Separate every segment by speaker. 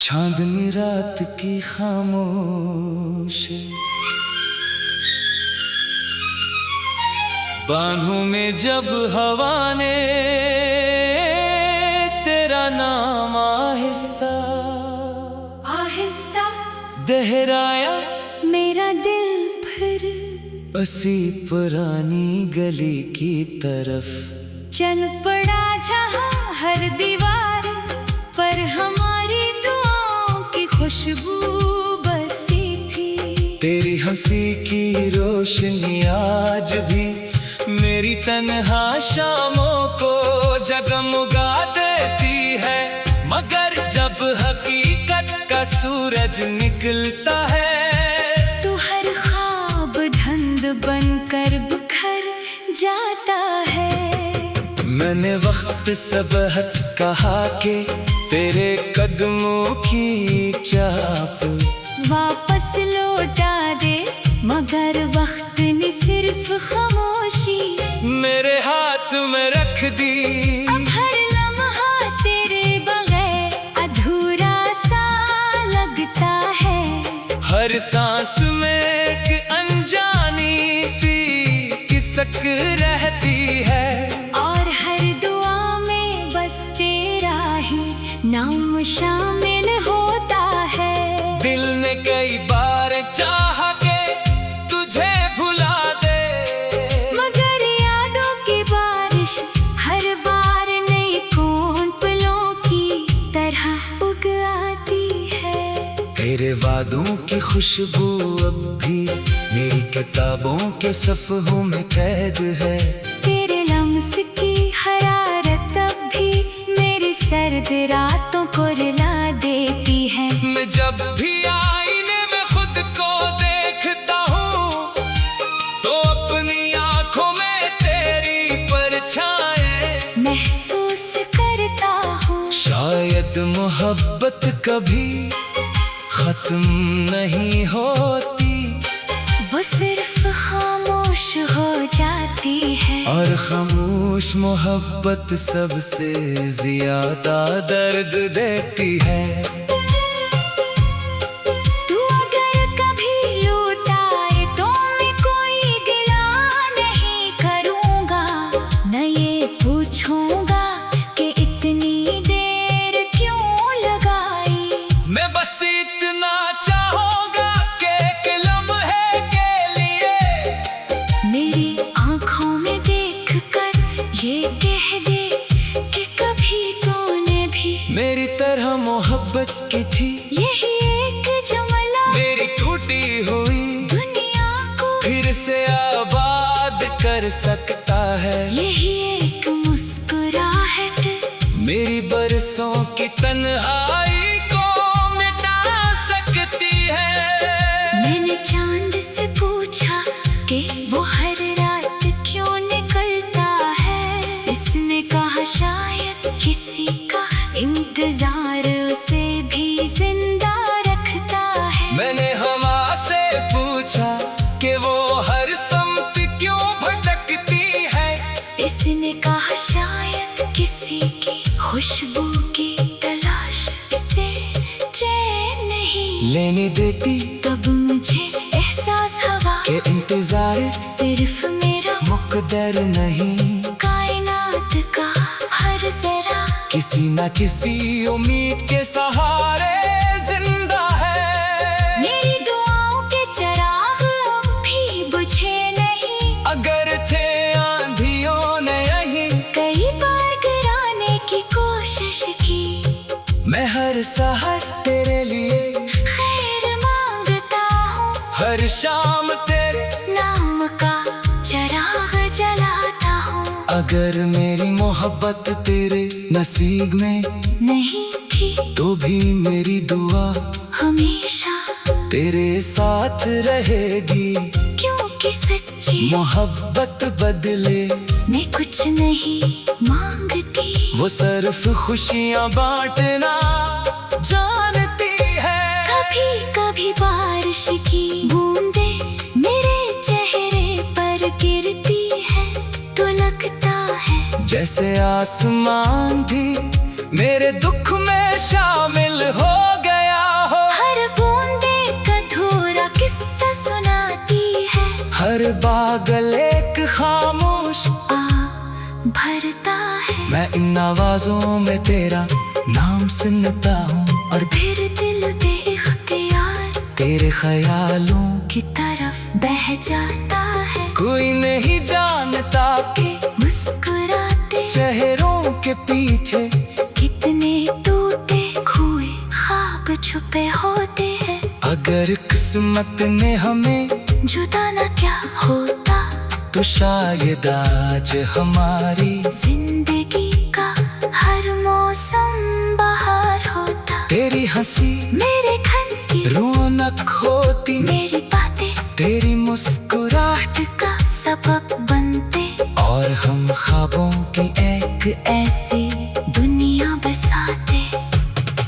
Speaker 1: चांदनी रात की खामोश बाहों में जब हवा ने तेरा नाम आहिस्ता
Speaker 2: आहिस्ता
Speaker 1: दोहराया
Speaker 2: मेरा दिल फिर
Speaker 1: बसी पुरानी गली की तरफ
Speaker 2: चल पड़ा जहाँ हर दीवार पर हमारी दुआओं की खुशबू बसी थी।
Speaker 1: तेरी हंसी की रोशनी आज भी मेरी तन्हा शामों को जगमगा देती है, मगर जब हकीकत का सूरज निकलता है
Speaker 2: तो हर ख्वाब धुंध बनकर बिखर जाता है।
Speaker 1: मैंने वक्त सबहत कहा कि तेरे कदमों की चाप
Speaker 2: वापस लौटा दे, मगर वक्त ने सिर्फ खामोशी
Speaker 1: मेरे हाथ में रख दी।
Speaker 2: अब हर लम्हा तेरे बगैर अधूरा सा लगता है।
Speaker 1: हर सांस में एक अनजानी सी किसक रहती है,
Speaker 2: और हर दुआ में बस तेरा ही नाम शामिल होता है।
Speaker 1: दिल ने कई बार चाहा के तुझे भुला दे,
Speaker 2: मगर यादों की बारिश हर बार नई कौन पलों की तरह उग आती है।
Speaker 1: तेरे वादों की खुशबू अब भी मेरी किताबों के सफ़हों में कैद है।
Speaker 2: तेरे लम्स की हरारत अब भी मेरी सर्द रातों को रुला देती है।
Speaker 1: मैं जब भी आईने में खुद को देखता हूँ तो अपनी आंखों में तेरी परछाएं
Speaker 2: महसूस करता हूँ।
Speaker 1: शायद मोहब्बत कभी खत्म नहीं होती,
Speaker 2: वो सिर्फ खामोश हो जाती है।
Speaker 1: और खामोश मोहब्बत सबसे ज्यादा दर्द देती है।
Speaker 2: तू अगर कभी लौट आए तो मैं कोई गिला नहीं करूँगा, न ये पूछूंगा कि इतनी देर क्यों लगाई।
Speaker 1: मैं बस इतना चाहूंगा कि एक लम्हे के लिए
Speaker 2: मेरी आँखों में देखकर ये कह दे कि कभी तूने भी
Speaker 1: मेरी तरह मोहब्बत की थी।
Speaker 2: यही एक जुमला
Speaker 1: मेरी टूटी हुई
Speaker 2: दुनिया को
Speaker 1: फिर से आबाद कर सकता है।
Speaker 2: यही एक मुस्कुराहट
Speaker 1: मेरी बरसों की तन्हाई को मिटा सकती है।
Speaker 2: मैंने चांद से पूछा कि वो हर रात क्यों निकलता है। इसने कहा शायद किसी का इंतजार उसे भी जिंदा रखता है।
Speaker 1: मैंने हवा से पूछा कि वो हर सम्त क्यों भटकती है।
Speaker 2: इसने कहा शायद किसी की खुशबू की तलाश इसे चैन नहीं
Speaker 1: लेने देती
Speaker 2: तब मुझे एहसास हुआ
Speaker 1: कि इंतजार
Speaker 2: सिर्फ मेरा
Speaker 1: मुकद्दर नहीं,
Speaker 2: कायनात का हर जरा
Speaker 1: किसी न किसी उम्मीद के सहारे जिंदा है।
Speaker 2: मेरी दुआओं के चिराग अब भी बुझे नहीं,
Speaker 1: अगर थे आंधियों ने यहीं
Speaker 2: कई बार गिराने की कोशिश की।
Speaker 1: मैं हर सहर तेरे लिए
Speaker 2: खैर मांगता हूँ,
Speaker 1: हर शाम तेरे
Speaker 2: नाम का चिराग जलाता हूँ।
Speaker 1: अगर मेरी मोहब्बत तेरे नसीब में
Speaker 2: नहीं थी
Speaker 1: तो भी मेरी दुआ
Speaker 2: हमेशा
Speaker 1: तेरे साथ रहेगी,
Speaker 2: क्योंकि सच्ची
Speaker 1: मोहब्बत बदले
Speaker 2: मैं कुछ नहीं मांगती।
Speaker 1: वो सिर्फ खुशियाँ बांटना जानती है।
Speaker 2: कभी कभी बारिश की बूंदे मेरे चेहरे पर गिरती है तो लगता है
Speaker 1: जैसे आसमान भी मेरे दुख में शामिल हो गए। पागल एक खामोश
Speaker 2: आ भरता है।
Speaker 1: मैं इन आवाजों में तेरा नाम सुनता हूँ और
Speaker 2: फिर दिल बेइख्तियार
Speaker 1: तेरे ख्यालों
Speaker 2: की तरफ बह जाता है।
Speaker 1: कोई नहीं जानता कि
Speaker 2: मुस्कुराते
Speaker 1: चेहरों के पीछे
Speaker 2: कितने टूटे हुए ख्वाब छुपे होते हैं।
Speaker 1: अगर किस्मत ने हमें
Speaker 2: जुदा ना क्या होता,
Speaker 1: तो शायद आज हमारी
Speaker 2: जिंदगी का हर मौसम बहार होता।
Speaker 1: तेरी हंसी
Speaker 2: मेरे घर की
Speaker 1: रौनक होती,
Speaker 2: मेरी बातें
Speaker 1: तेरी मुस्कुराहट
Speaker 2: का सबक बनते,
Speaker 1: और हम ख्वाबों की एक
Speaker 2: ऐसी दुनिया बसाते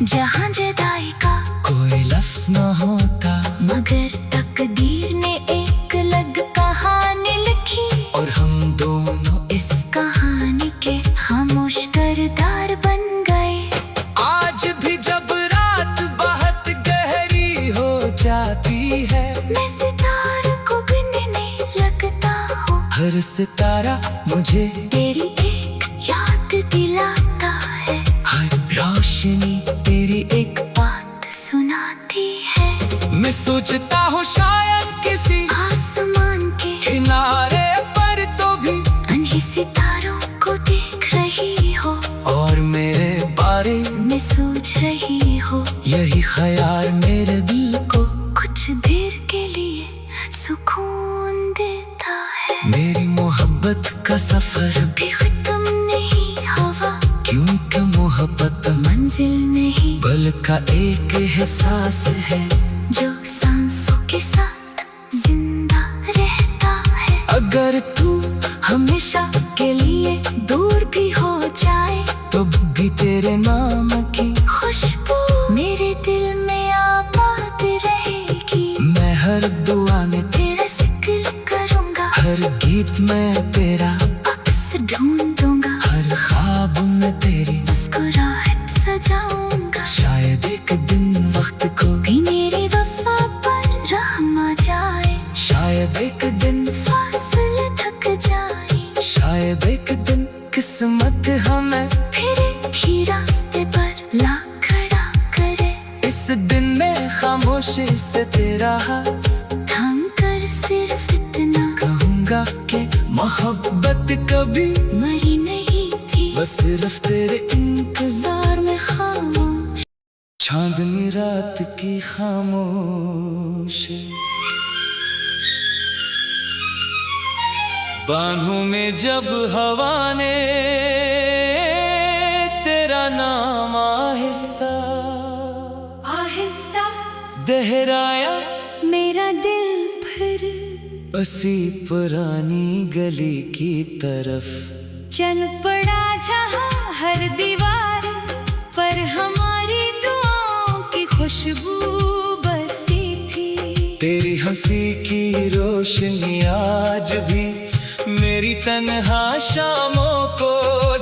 Speaker 2: जहाँ जुदाई का
Speaker 1: कोई लफ्ज न होता।
Speaker 2: मगर तकदीर ने एक अलग कहानी लिखी,
Speaker 1: और हम दोनों
Speaker 2: इस कहानी के खामोश किरदार बन गए।
Speaker 1: आज भी जब रात बहुत गहरी हो जाती है,
Speaker 2: मैं सितारों को गिनने लगता हूँ,
Speaker 1: हर सितारा मुझे
Speaker 2: तेरी एक याद दिलाता है।
Speaker 1: हर रोशनी तेरी एक
Speaker 2: बात सुनाती है।
Speaker 1: मैं सोचता हूँ शायद किसी
Speaker 2: आसमान के
Speaker 1: किनारे पर तो भी
Speaker 2: अनही सितारों को देख रही हो,
Speaker 1: और मेरे बारे
Speaker 2: मैं सोच रही हो।
Speaker 1: यही ख्याल मेरे दिल को
Speaker 2: कुछ देर के लिए सुकून देता है।
Speaker 1: मेरी मोहब्बत का सफर
Speaker 2: भी खत्म नहीं हुआ,
Speaker 1: क्योंकि मोहब्बत
Speaker 2: मंजिल नहीं
Speaker 1: बल्कि एक एहसास है
Speaker 2: जो सांसों के साथ जिंदा रहता है।
Speaker 1: अगर तू
Speaker 2: हमेशा के लिए दूर भी हो जाए,
Speaker 1: तो भी तेरे नाम की
Speaker 2: खुशबू मेरे दिल में आबाद रहेगी।
Speaker 1: मैं हर दुआ में
Speaker 2: तेरा जिक्र करूंगा,
Speaker 1: हर गीत में तेरा
Speaker 2: अक्स ढूंढूंगा,
Speaker 1: हर ख्वाब में तेरी
Speaker 2: मुस्कुराहट सजाऊंगा।
Speaker 1: शायद एक दिन वक्त को
Speaker 2: भी मेरी वफा पर रहम आ जाए,
Speaker 1: शायद एक दिन
Speaker 2: फासले थक जाए,
Speaker 1: शायद एक दिन किस्मत हमें
Speaker 2: फिर एक ही रास्ते पर ला खड़ा करे।
Speaker 1: इस दिन में खामोशी से तेरा हाथ
Speaker 2: थाम कर सिर्फ इतना
Speaker 1: कहूँगा कि मोहब्बत कभी
Speaker 2: मरी नहीं थी,
Speaker 1: बस सिर्फ तेरे इंतजार में खामोश। चांदनी रात की खामोश बाहों में जब हवा ने तेरा नाम आहिस्ता
Speaker 2: आहिस्ता
Speaker 1: दोहराया,
Speaker 2: मेरा दिल फिर
Speaker 1: बसी पुरानी गली की तरफ
Speaker 2: चल पड़ा जहाँ हर दीवार पर हमारी दुआओं की खुशबू बसी थी।
Speaker 1: तेरी हंसी की रोशनी आज भी मेरी तन्हा शामों को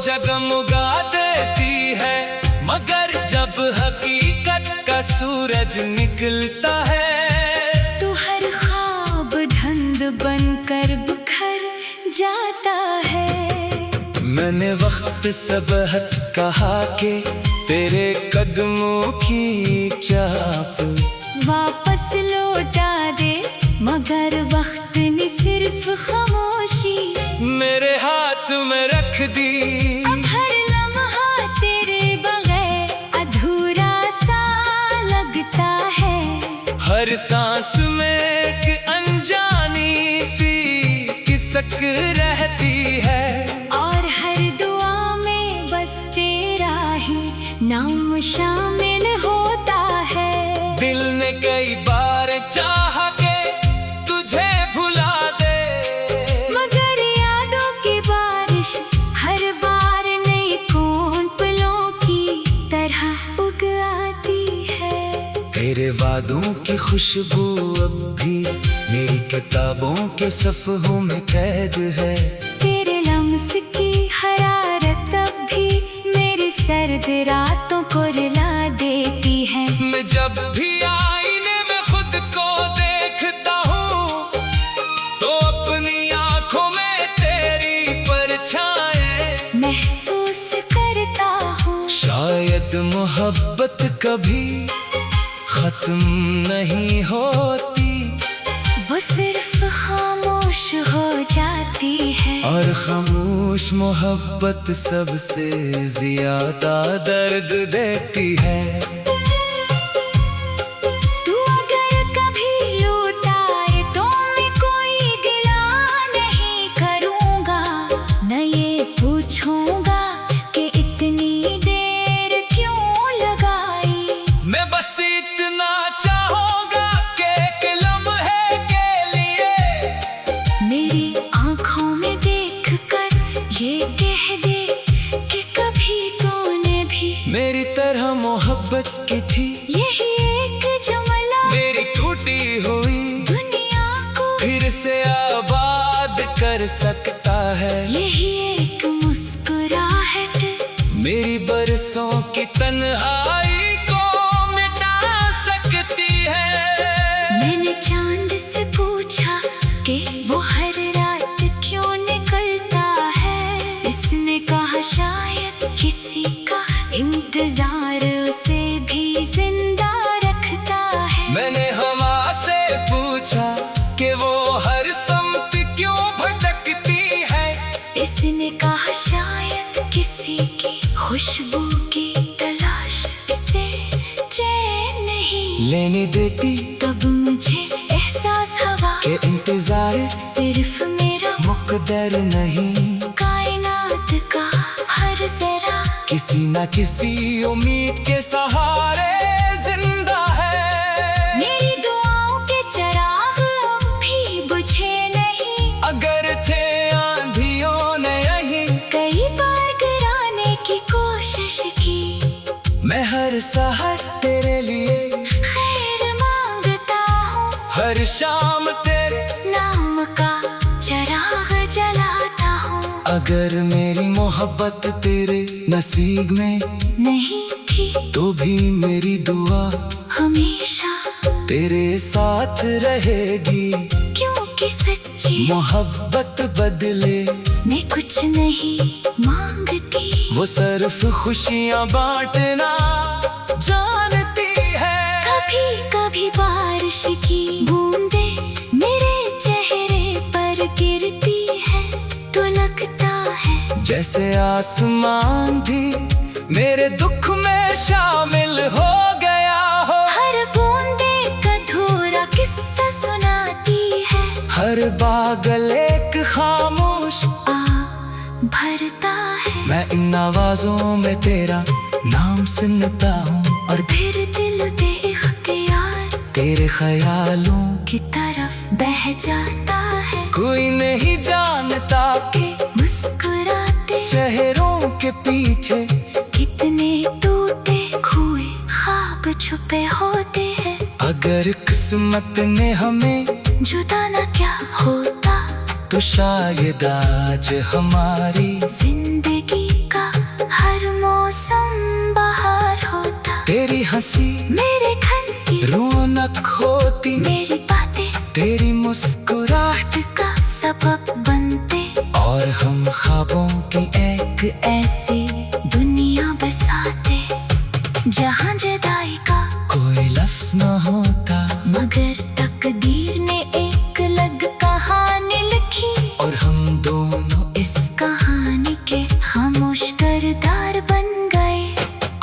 Speaker 1: जगमगा देती है। मगर जब हकीकत का सूरज निकलता है,
Speaker 2: तो हर ख्वाब ढंग बनकर बिखर जाता है।
Speaker 1: मैंने वक्त सबहत कहा कि तेरे कदमों की चाप
Speaker 2: वापस लौटा दे, मगर वक्त ने सिर्फ खामोशी
Speaker 1: मेरे हाथ में रख दी।
Speaker 2: अब हर लम्हा तेरे बगैर अधूरा सा लगता है।
Speaker 1: हर सांस में एक अनजानी सी किसक रहती है,
Speaker 2: और हर दुआ में बस तेरा ही नाम शामिल होता है।
Speaker 1: दिल ने कई बार चाहा के तुझे भुला दे,
Speaker 2: मगर यादों की बारिश हर बार नई कौन पलों की तरह उग आती है।
Speaker 1: तेरे वादों की खुशबू अब भी मेरी किताबों के सफ़हों में कैद है।
Speaker 2: तेरे लम्स की हरारत अब भी मेरी सर्द रातों को रुला देती है।
Speaker 1: मैं जब भी आईने में खुद को देखता हूँ, तो अपनी कभी खत्म नहीं होती,
Speaker 2: वो सिर्फ खामोश हो जाती है।
Speaker 1: और खामोश मोहब्बत सबसे ज्यादा दर्द देती है।
Speaker 2: तू अगर कभी लौटाए तो मैं कोई गिला नहीं करूँगा, न ये पूछूंगा कि इतनी देर क्यों लगाई।
Speaker 1: मैं बस इतना चाहूंगा कि एक लम्हे के लिए
Speaker 2: मेरी आँखों में देखकर ये कह दे कि कभी तूने भी
Speaker 1: मेरी तरह मोहब्बत की थी।
Speaker 2: यही एक जुमला
Speaker 1: मेरी टूटी हुई
Speaker 2: दुनिया को
Speaker 1: फिर से आबाद कर सकता है।
Speaker 2: यही एक मुस्कुराहट
Speaker 1: मेरी बरसों की तन्हाई को मिटा सकती है।
Speaker 2: मैंने चांद से पूछा कि वो हर रात क्यों निकलता है। इसने कहा शायद किसी का इंतजार उसे भी जिंदा रखता है।
Speaker 1: मैंने हवा से पूछा कि वो हर समत क्यों भटकती है।
Speaker 2: इसने कहा शायद किसी की खुशबू की तलाश इसे चैन नहीं
Speaker 1: लेने देती,
Speaker 2: तब मुझे एहसास हुआ
Speaker 1: कि इंतजार
Speaker 2: सिर्फ मेरा
Speaker 1: मुकद्दर नहीं,
Speaker 2: कायनात का हर जरा
Speaker 1: किसी न किसी उम्मीद के सहारे जिंदा है।
Speaker 2: मेरी दुआओं के चिराग अब भी बुझे नहीं।
Speaker 1: अगर थे आंधियों ने यहीं
Speaker 2: कई बार गिराने की कोशिश की,
Speaker 1: मैं हर सहर तेरे लिए
Speaker 2: खैर मांगता हूँ।
Speaker 1: हर शाम तेरे
Speaker 2: नाम का चिराग जलाता हूँ।
Speaker 1: अगर मेरी मोहब्बत तेरे नसीब में
Speaker 2: नहीं थी
Speaker 1: तो भी मेरी दुआ
Speaker 2: हमेशा
Speaker 1: तेरे साथ रहेगी।
Speaker 2: क्योंकि सच्ची
Speaker 1: मोहब्बत बदले
Speaker 2: मैं कुछ नहीं मांगती।
Speaker 1: वो सिर्फ खुशियाँ बांटना जानती है।
Speaker 2: कभी कभी बारिश की बूंदे मेरे चेहरे पर गिरती है तो लगता है
Speaker 1: जैसे आसमान भी मेरे दुख में शामिल हो गया हो।
Speaker 2: हर बूंदे अधूरा किस्सा सुनाती है।
Speaker 1: हर बादल एक खामोश
Speaker 2: आ भरता है।
Speaker 1: मैं इन आवाजों में तेरा नाम सुनता हूँ, और
Speaker 2: फिर दिल बेइख्तियार
Speaker 1: तेरे ख्यालों
Speaker 2: की तरफ बह जाता है।
Speaker 1: कोई नहीं जानता कि
Speaker 2: मुस्कुराते
Speaker 1: चेहरों के पीछे
Speaker 2: कितने टूटे हुए ख्वाब छुपे होते हैं।
Speaker 1: अगर किस्मत ने हमें
Speaker 2: जुदा न क्या होता
Speaker 1: तो शायद आज हमारी
Speaker 2: जिंदगी का हर मौसम बहार होता।
Speaker 1: तेरी हंसी
Speaker 2: मेरे घन की
Speaker 1: रौनक होती,
Speaker 2: मेरी बातें
Speaker 1: तेरी मुस्कुराहट
Speaker 2: का सबब बनते,
Speaker 1: और हम ख्वाबों की एक
Speaker 2: ऐसी दुनिया बसाते जहाँ जुदाई का
Speaker 1: कोई लफ्ज न होता।
Speaker 2: मगर तकदीर ने एक अलग कहानी लिखी,
Speaker 1: और हम दोनों
Speaker 2: इस कहानी के खामोश किरदार बन गए।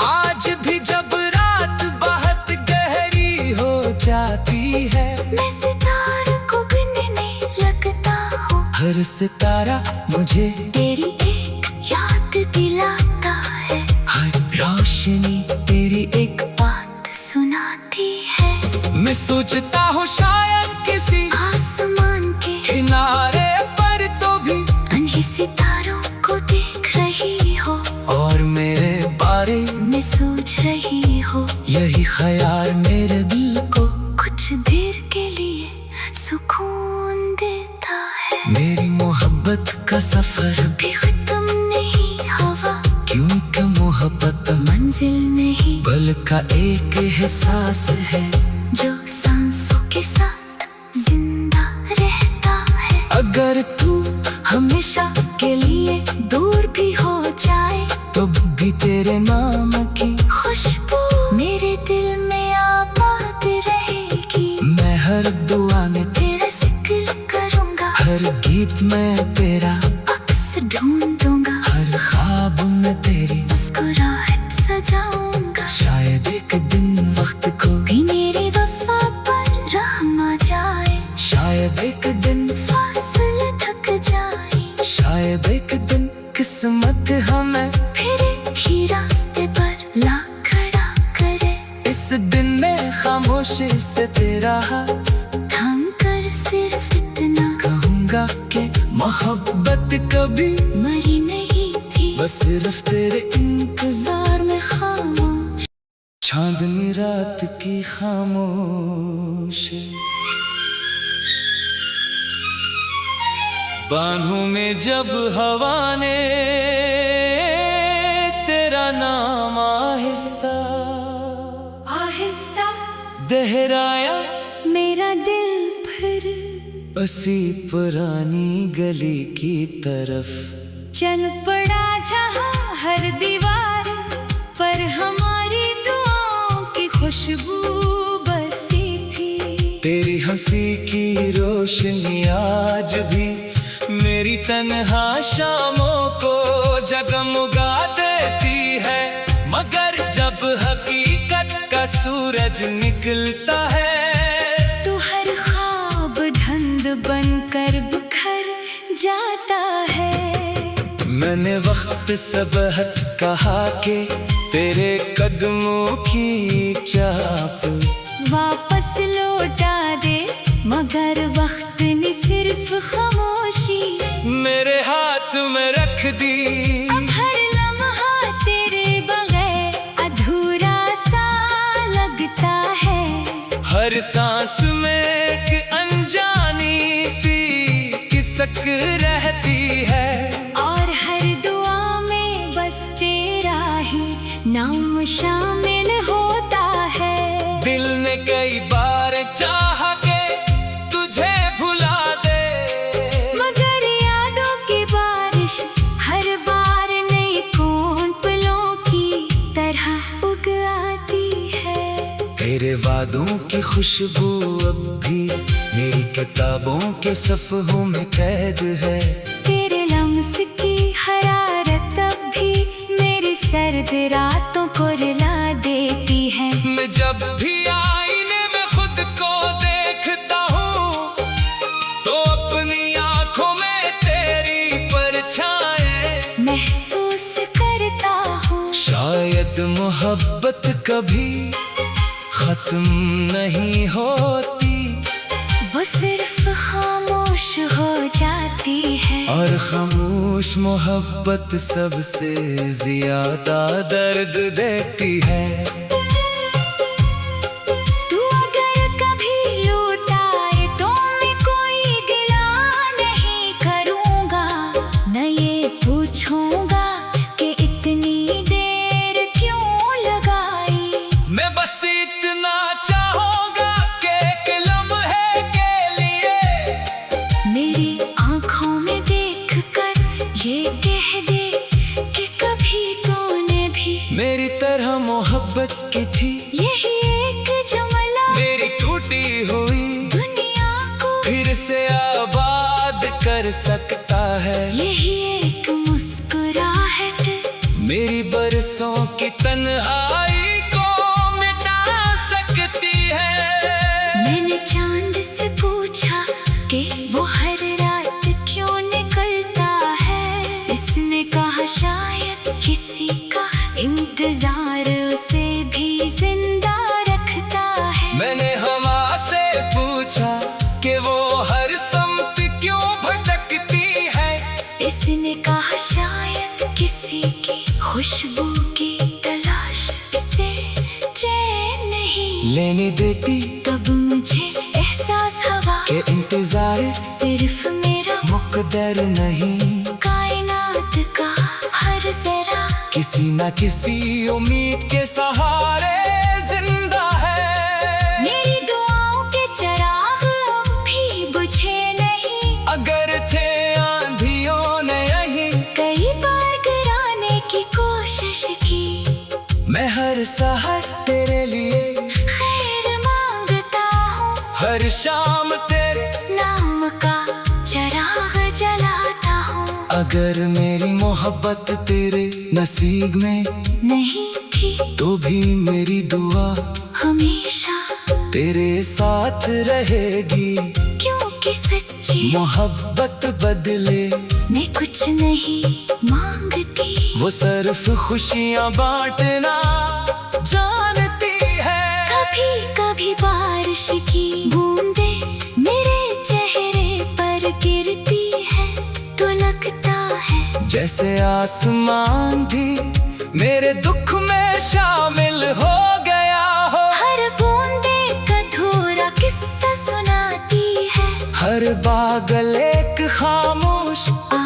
Speaker 1: आज भी जब रात बहुत गहरी हो जाती है,
Speaker 2: मैं सितारों को गिनने लगता हूँ।
Speaker 1: हर सितारा मुझे
Speaker 2: तेरी एक याद दिलाता है।
Speaker 1: हर रोशनी तेरी एक
Speaker 2: बात सुनाती है।
Speaker 1: मैं सोचता हूँ शायद किसी
Speaker 2: आसमान के
Speaker 1: किनारे पर तो भी
Speaker 2: अनही सितारों को देख रही हो,
Speaker 1: और मेरे बारे
Speaker 2: मैं सोच रही हो।
Speaker 1: यही ख्याल मेरे दिल को
Speaker 2: कुछ देर के लिए सुकून देता है।
Speaker 1: मेरी मोहब्बत का सफर
Speaker 2: भी खत्म नहीं हुआ,
Speaker 1: क्योंकि मोहब्बत
Speaker 2: मंजिल नहीं
Speaker 1: बल्कि एक एहसास है
Speaker 2: जो सांसों के साथ जिंदा रहता है।
Speaker 1: अगर तू
Speaker 2: हमेशा के लिए दूर भी हो जाए
Speaker 1: तो भी तेरे नाम की
Speaker 2: खुशबू मेरे
Speaker 1: हर दुआ में
Speaker 2: तेरा जिक्र करूंगा,
Speaker 1: हर गीत में तेरा
Speaker 2: अक्स ढूंढूंगा,
Speaker 1: हर ख्वाब में तेरी
Speaker 2: मुस्कुराहट सजाऊंगा।
Speaker 1: शायद एक दिन वक्त को
Speaker 2: भी मेरी वफा पर रहम आ जाए,
Speaker 1: शायद एक दिन
Speaker 2: फासले थक जाए,
Speaker 1: शायद एक दिन किस्मत हमें
Speaker 2: फिर एक ही रास्ते पर ला खड़ा करे।
Speaker 1: इस दिन में खामोशी से तेरा हाथ
Speaker 2: थाम कर सिर्फ इतना
Speaker 1: कहूँगा कि मोहब्बत कभी
Speaker 2: मरी नहीं थी,
Speaker 1: बस सिर्फ तेरे इंतजार में खामोश। चांदनी रात की खामोशी, बाहों में जब हवा ने तेरा नाम आहिस्ता
Speaker 2: आहिस्ता
Speaker 1: दोहराया,
Speaker 2: मेरा दिल फिर
Speaker 1: बसी पुरानी गली की तरफ
Speaker 2: चल पड़ा जहाँ हर दीवार पर हमारी दुआओं की खुशबू बसी थी।
Speaker 1: तेरी हंसी की रोशनी आज भी मेरी तन्हा शामों को जगमगा देती है, मगर जब हकीकत का सूरज निकलता है
Speaker 2: तो हर ख्वाब धुंध बनकर बिखर जाता है।
Speaker 1: मैंने वक्त सबहत कहा कि तेरे कदमों की चाप
Speaker 2: वापस लौटा दे, मगर वक्त ने सिर्फ खामोशी
Speaker 1: मेरे हाथ में रख दी।
Speaker 2: अब हर लम्हा तेरे बगैर अधूरा सा लगता है,
Speaker 1: हर सांस में एक अनजानी सी किसक रहती है,
Speaker 2: और हर दुआ में बस तेरा ही नाम शामिल होता है।
Speaker 1: दिल ने कई बार चाहा के तुझे भुला दे,
Speaker 2: मगर यादों की बारिश हर बार नई पलों की तरह उग आती है।
Speaker 1: तेरे वादों की खुशबू अब भी मेरी किताबों के सफ़हों में कैद है,
Speaker 2: तेरे लम्स की हरारत अब भी मेरी सर्द रातों को रुला देती है।
Speaker 1: मैं जब भी आईने में खुद को देखता हूँ तो अपनी आंखों में तेरी परछाएं
Speaker 2: महसूस करता हूँ
Speaker 1: शायद मोहब्बत कभी खत्म नहीं होती,
Speaker 2: वो सिर्फ खामोश हो जाती है।
Speaker 1: और खामोश मोहब्बत सबसे ज्यादा दर्द देती है।
Speaker 2: तू अगर कभी लौट आए तो मैं कोई गिला नहीं करूँगा, न ये पूछूंगा कि इतनी देर क्यों लगाई।
Speaker 1: मैं बस इतना चाहूंगा कि एक लम्हे के लिए
Speaker 2: मेरी आँखों में देखकर ये कह दे कि कभी तूने भी
Speaker 1: मेरी तरह मोहब्बत की थी।
Speaker 2: यही एक जुमला
Speaker 1: मेरी टूटी हुई
Speaker 2: दुनिया को
Speaker 1: फिर से आबाद कर सकता है,
Speaker 2: यही एक मुस्कुराहट
Speaker 1: मेरी बरसों की तन्हाई को मिटा सकती है।
Speaker 2: मैंने चांद से पूछा कि वो हर रात क्यों निकलता है, इसने कहा शायद किसी का इंतजार उसे भी जिंदा रखता है।
Speaker 1: मैंने हवा से पूछा कि वो हर समत क्यों भटकती है,
Speaker 2: इसने कहा शायद किसी की खुशबू की तलाश इसे चैन नहीं
Speaker 1: लेने देती।
Speaker 2: तब मुझे एहसास हुआ
Speaker 1: कि इंतजार
Speaker 2: सिर्फ मेरा
Speaker 1: मुकद्दर नहीं,
Speaker 2: कायनात का हर जरा
Speaker 1: किसी न किसी उम्मीद के सहारे जिंदा है।
Speaker 2: मेरी दुआओं के चिराग अब भी बुझे नहीं,
Speaker 1: अगर थे आंधियों ने यहीं
Speaker 2: कई बार गिराने की कोशिश की,
Speaker 1: मैं हर सहर तेरे लिए
Speaker 2: खैर मांगता हूँ।
Speaker 1: हर हर शाम तेरे
Speaker 2: नाम का चिराग जलाता हूँ।
Speaker 1: अगर मेरी मोहब्बत तेरे नसीब में
Speaker 2: नहीं थी
Speaker 1: तो भी मेरी दुआ
Speaker 2: हमेशा
Speaker 1: तेरे साथ रहेगी।
Speaker 2: क्योंकि सच्ची
Speaker 1: मोहब्बत बदले
Speaker 2: मैं कुछ नहीं मांगती,
Speaker 1: वो सिर्फ खुशियाँ बांटना जानती है।
Speaker 2: कभी कभी बारिश की बूंदे मेरे चेहरे पर गिरती है तो लगता है
Speaker 1: जैसे आसमान भी मेरे दुख में शामिल हो गया हो।
Speaker 2: हर बूंदे कधूरा किस्सा सुनाती है,
Speaker 1: हर बादल एक खामोश
Speaker 2: आ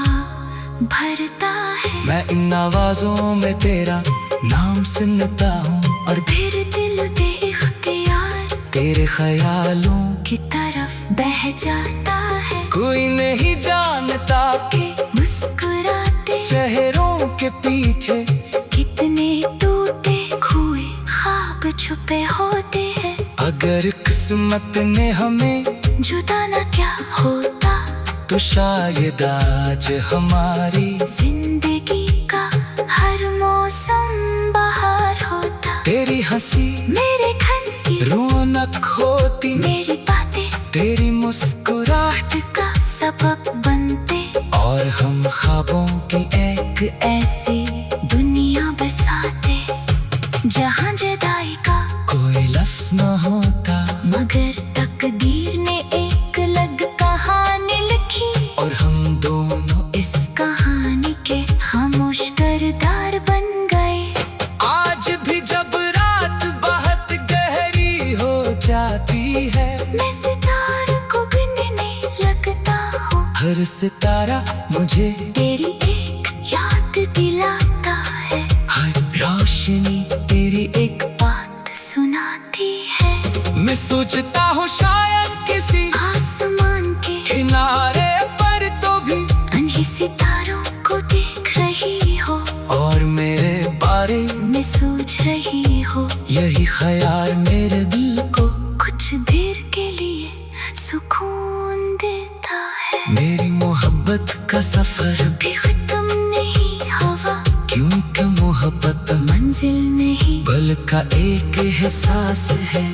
Speaker 2: भरता है।
Speaker 1: मैं इन आवाजों में तेरा नाम सुनता हूँ और
Speaker 2: फिर दिल बेइख्तियार
Speaker 1: तेरे ख्यालों
Speaker 2: की तरफ बह जाता है।
Speaker 1: कोई नहीं जानता कि
Speaker 2: मुस्कुराते
Speaker 1: चेहरों के पीछे
Speaker 2: कितने टूटे खोए ख्वाब छुपे होते हैं।
Speaker 1: अगर किस्मत ने हमें
Speaker 2: जुदा न क्या होता
Speaker 1: तो शायद आज हमारी
Speaker 2: जिंदगी का हर मौसम बहार होता।
Speaker 1: तेरी हंसी
Speaker 2: मेरे घर की
Speaker 1: रौनक होती,
Speaker 2: मेरी बातें
Speaker 1: तेरी मुस्कुराहट
Speaker 2: का सबब बनते,
Speaker 1: और हम ख्वाबों की एक
Speaker 2: ऐसी दुनिया बसाते जहाँ जुदाई का
Speaker 1: कोई लफ्ज न होता।
Speaker 2: मगर तकदीर ने एक अलग कहानी लिखी
Speaker 1: और हम दोनों
Speaker 2: इस कहानी के खामोश किरदार बन गए।
Speaker 1: आज भी जब रात बहुत गहरी हो जाती है
Speaker 2: मैं सितारों को गिनने लगता हूँ,
Speaker 1: हर सितारा मुझे
Speaker 2: तेरी एक याद दिलाता है।
Speaker 1: हर रोशनी तेरी एक
Speaker 2: बात सुनाती है।
Speaker 1: मैं सोचता हूँ शायद किसी
Speaker 2: आसमान के
Speaker 1: किनारे पर तो भी
Speaker 2: अनही सितारों को देख रही हो
Speaker 1: और मेरे बारे
Speaker 2: मैं सोच रही हो।
Speaker 1: यही ख्याल मेरे दिल को
Speaker 2: कुछ देर के लिए सुकून देता है।
Speaker 1: मेरी मोहब्बत का सफर
Speaker 2: भी खत्म नहीं हवा,
Speaker 1: क्योंकि मोहब्बत
Speaker 2: मंजिल नहीं
Speaker 1: बल का एक एहसास है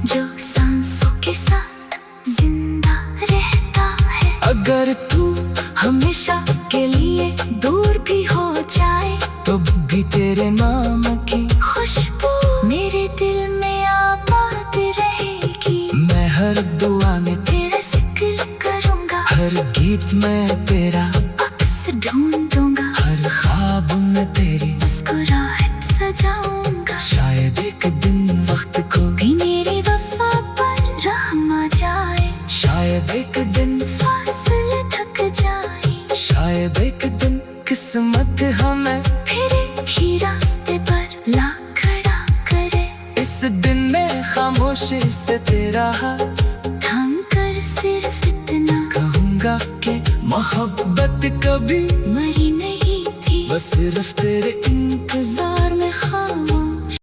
Speaker 2: जो सांसों के साथ जिंदा रहता है।
Speaker 1: अगर तू
Speaker 2: हमेशा के लिए दूर भी हो जाए
Speaker 1: तो भी तेरे नाम की
Speaker 2: खुशबू मेरे दिल में आबाद रहेगी।
Speaker 1: मैं हर दुआ में
Speaker 2: तेरा जिक्र करूंगा,
Speaker 1: हर गीत में तेरा
Speaker 2: अक्स ढूंढूंगा,
Speaker 1: हर ख्वाब में तेरी
Speaker 2: मुस्कुराहट सजाऊंगा।
Speaker 1: शायद एक दिन वक्त को
Speaker 2: भी मेरी वफा पर रहम आ जाए,
Speaker 1: शायद एक दिन
Speaker 2: फासले थक जाए,
Speaker 1: शायद एक दिन किस्मत हमें
Speaker 2: फिर एक ही रास्ते पर ला खड़ा करे।
Speaker 1: इस दिन में खामोशी से तेरा हाथ
Speaker 2: थाम कर सिर्फ इतना
Speaker 1: कहूँगा कि मोहब्बत कभी
Speaker 2: मरी नहीं थी,
Speaker 1: बस सिर्फ तेरे इंतजार